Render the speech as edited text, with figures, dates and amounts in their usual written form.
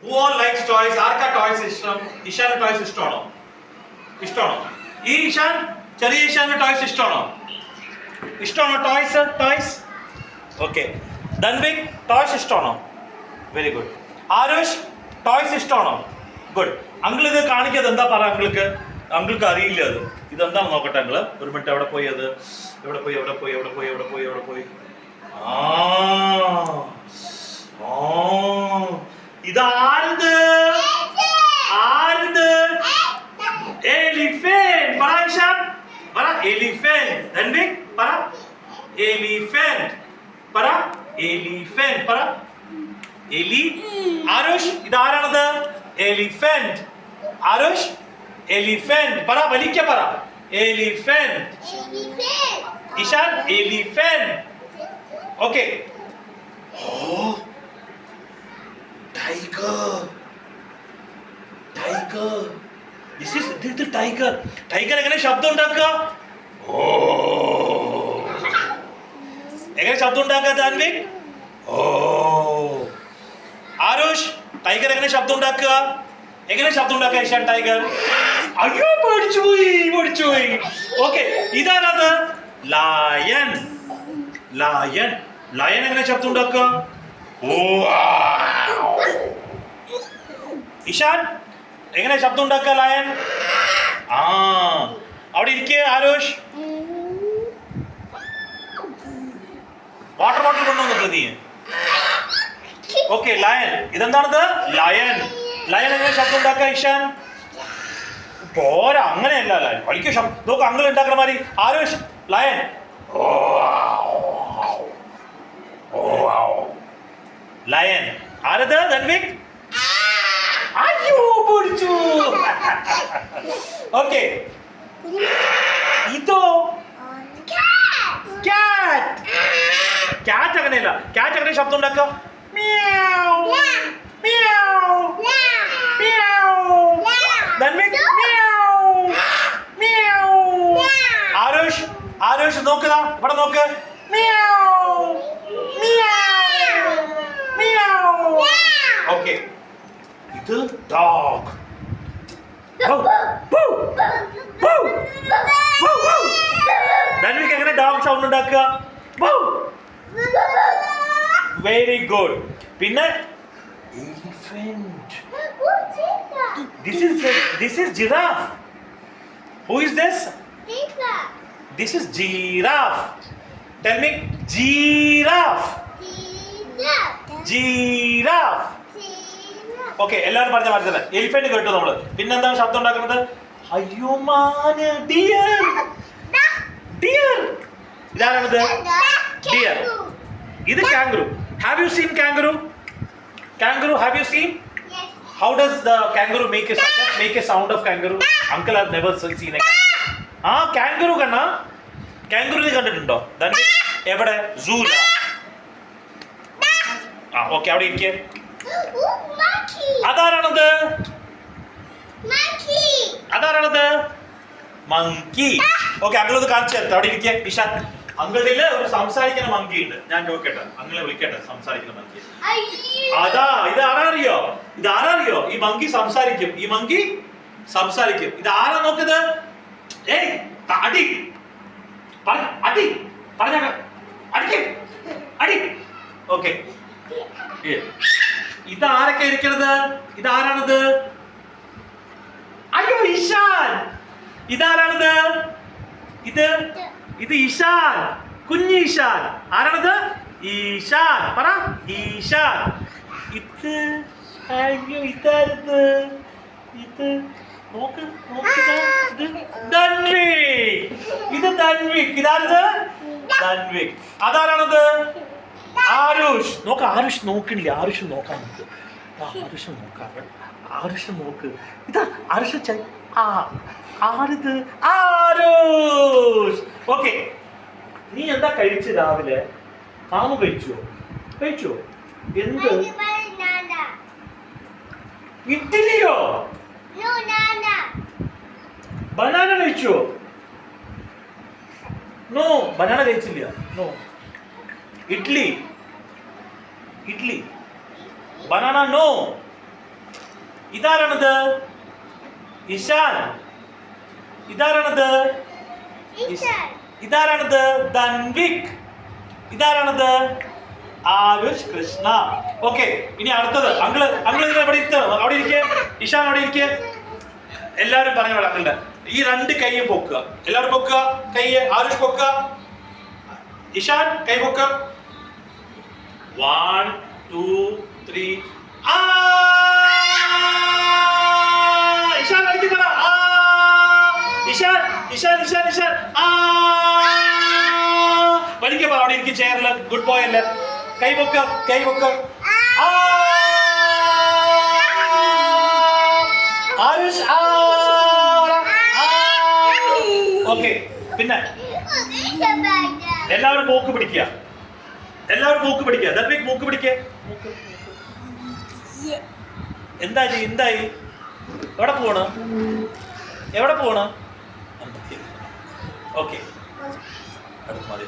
Who all likes toys? ആർക്കാ toys ഇഷ്ടം? ഇഷാന് toys ഇഷ്ടമാണോ? ഇഷ്ടമാണോ? ഈ ഇഷാൻ, ചെറിയ ഇഷാന് ടോയ്സ് ഇഷ്ടമാണോ? ഇഷ്ടമാണോ toys? Toys okay. Dhanvik toys ഇഷ്ടമാണോ? Very good. ആരുഷ് ടോയ്സ് ഇഷ്ടമാണോ? ഗുഡ്. അങ്കിൾ ഇത് കാണിക്കത് എന്താ പറ അങ്കിൾക്ക്? അങ്കിൾക്ക് അറിയില്ല അത്. ഇതെന്താണെന്ന് നോക്കട്ടെ അങ്കിള്. ഒരു മിനിറ്റ്. എവിടെ പോയി അത്? എവിടെ പോയി? ഇതാരത്? എലിഫന്റ്. പറ ഇഷാൻ, പറ എലിഫന്റ്. ധൻവിക് പറ എലിഫന്റ്. പറ എലിഫന്റ്. പറ എലി. ആരുഷ് ഇതാരാണത്? എലിഫന്റ്. ആരുഷ് എലിഫന്റ്. പറ വലിക്ക. പറ elephant. Ishan elephant. Okay. Tiger. ഇത് ടൈഗർ. ടൈഗർ എങ്ങനെ ശബ്ദം ഉണ്ടാക്കുക? എങ്ങനെ ശബ്ദം ഉണ്ടാക്കുക ധാൻവിക്? ആരുഷ് ടൈഗർ എങ്ങനെ ശബ്ദം ഉണ്ടാക്കുക? എങ്ങനെ ശബ്ദം ഉണ്ടാക്കുക ഇഷാൻ ടൈഗർ? അയ്യോ പഠിച്ചുപോയി. ഓക്കെ. ഇതാണത് ലയൺ. ലയൺ എങ്ങനെ ശബ്ദം ഉണ്ടാക്കുക? ഇഷാൻ എങ്ങനെ ശബ്ദം ഉണ്ടാക്കുക ലയൺ? അവിടെ ഇരിക്കേ ആരുഷ്. വാട്ടർ ബോട്ടിൽ കൊണ്ടുവന്നിട്ട് നീ. ഓക്കെ. ലയൺ. ഇതെന്താണത്? ലയൺ. ലയൺ എങ്ങനെ ശബ്ദം ഉണ്ടാക്കുക ഇഷാൻ? പോരാ, അങ്ങനെയല്ല ലയൺ. വലിയ ശബ്ദം നോക്ക് അങ്കിൾ ഉണ്ടാക്കുന്ന മാതിരി. ആരുഷ് ലയൺ. ലയൺ. ആരത്? ധൻവിക്. അയ്യോ പൊടിച്ചു. ഓക്കെ. ഇതോ ക്യാറ്റ്. അങ്ങനെയല്ല. ക്യാറ്റ് എങ്ങനെ ശബ്ദം ഉണ്ടാക്കുക? ധൻവിക് ആരുഷ് നോക്കുക. ഇവിടെ നോക്ക്. ഓക്കെ. ഇത് ഡോഗ്. ധൻവിക് എങ്ങനെ ഡോഗ് സൗണ്ട് ഉണ്ടാക്കുക? Very good. പിന്നെ elephant. This is giraffe. Who is this? This is giraffe. Tell me giraffe. Okay. എല്ലാവരും പറഞ്ഞ എലിഫന്റ് കേട്ടു നമ്മള്. പിന്നെന്താണ് ശബ്ദം ഉണ്ടാക്കുന്നത്? അയ്യോ മാന്. ഡിയർ. ഇതാരാണിത്? ഡിയർ. ഇത് kangaroo. Have you seen kangaroo? Have you seen? Yes. How does the kangaroo make a sound? Just make a sound of kangaroo. Uncle has never seen a kangaroo. Kangaroo Kanna. kangaroo നീ കണ്ടിട്ടുണ്ടോ? എവിടെ? സൂല. Okay. അവിടെ ഇരിക്കേ. അതാരാണത്? Monkey. Okay. Uncle ഇത് കാണിച്ചു തരട്ടെ. അവിടെ ഇരിക്കേ ഇഷാൻ. അങ്കിളില് ഒരു സംസാരിക്കുന്ന മങ്കി ഉണ്ട്. ഞാൻ നോക്കട്ടെ, അങ്കിളെ വിളിക്കട്ടെ. സംസാരിക്കുന്ന മങ്കി. ഇതാരറിയോ? ഈ മങ്കി സംസാരിക്കും. ഇത് ആരാ നോക്കുന്നത്? അടി ഓക്കെ. ഇതാരൊക്കെ ഇരിക്കുന്നത്? ഇതാരാണത്? അയ്യോ ഇഷാൻ. ഇതാരാണത്? ഇത് ഇഷാൻ. കുഞ്ഞി ഇഷാൻ. ആരാണത്? ഈശാൻ. പറ ഈശാൻ. ഇത് അയ്യോ ഇതാരത്? ഇത് നോക്ക്. ധൻവിക്. ഇതാരത്? ധൻവിക്. അതാരാണത്? ആരുഷ്. നോക്ക്. ആരുഷ് നോക്കണില്ല. ആരുഷ് നോക്കാൻ നോക്ക്. ആരുഷ് നോക്ക്. ഇതാ ആരുഷ്. ആരിത്? ആരുഷ്. ഓക്കെ. നീ എന്താ കഴിച്ചു രാവിലെ? മാമു കഴിച്ചോ? എന്ത്? ഇഡ്ഡലിയോ? ബനാന കഴിച്ചോ? നോ, ബനാന കഴിച്ചില്ല. നോ. ഇഡ്ലി. Banana no. ഇതാരാണത്? ഇഷാൻ. ഇതാരാണത്? ഇതാരാണത്? ധൻവിക്. ഇതാരാണത്? ആരുഷ് കൃഷ്ണ. ഓക്കെ, ഇനി അടുത്തത് അങ്കിള്. അങ്കിള് എവിടെ അവിടെ ഇരിക്കേ. ഇഷാൻ അവിടെ ഇരിക്കേ. എല്ലാവരും പറഞ്ഞ പോലെ അങ്കിളുടെ ഈ രണ്ട് കൈയും പൊക്കുക. എല്ലാവരും പൊക്കുക കൈ. ആരുഷ് പൊക്കുക. ഇഷാൻ കൈ പൊക്കുക. 1 2 3. ഇഷാൻ അടുത്ത് പറ. ഇഷാൻ ഇഷാൻ ഇഷാൻ ഇഷാൻ. പഠിക്ക പറ. അവിടെ ഇരിക്കും ചെയറില്. ഗുഡ് ബോയ് അല്ലേ. കൈ പൊക്ക കൈ പൊക്ക. ആരുഷ്. ഓക്കെ, പിന്നെ എല്ലാവരും മൂക്ക് പിടിക്കുക. എല്ലാവരും മൂക്ക് പിടിക്കുക. ധൻവിക് മൂക്ക് പിടിക്കുക. എന്തായി എന്തായി? എവിടെ പോണ്? എവിടെ പോണ്? ഓക്കെ, അടുത്ത മതി.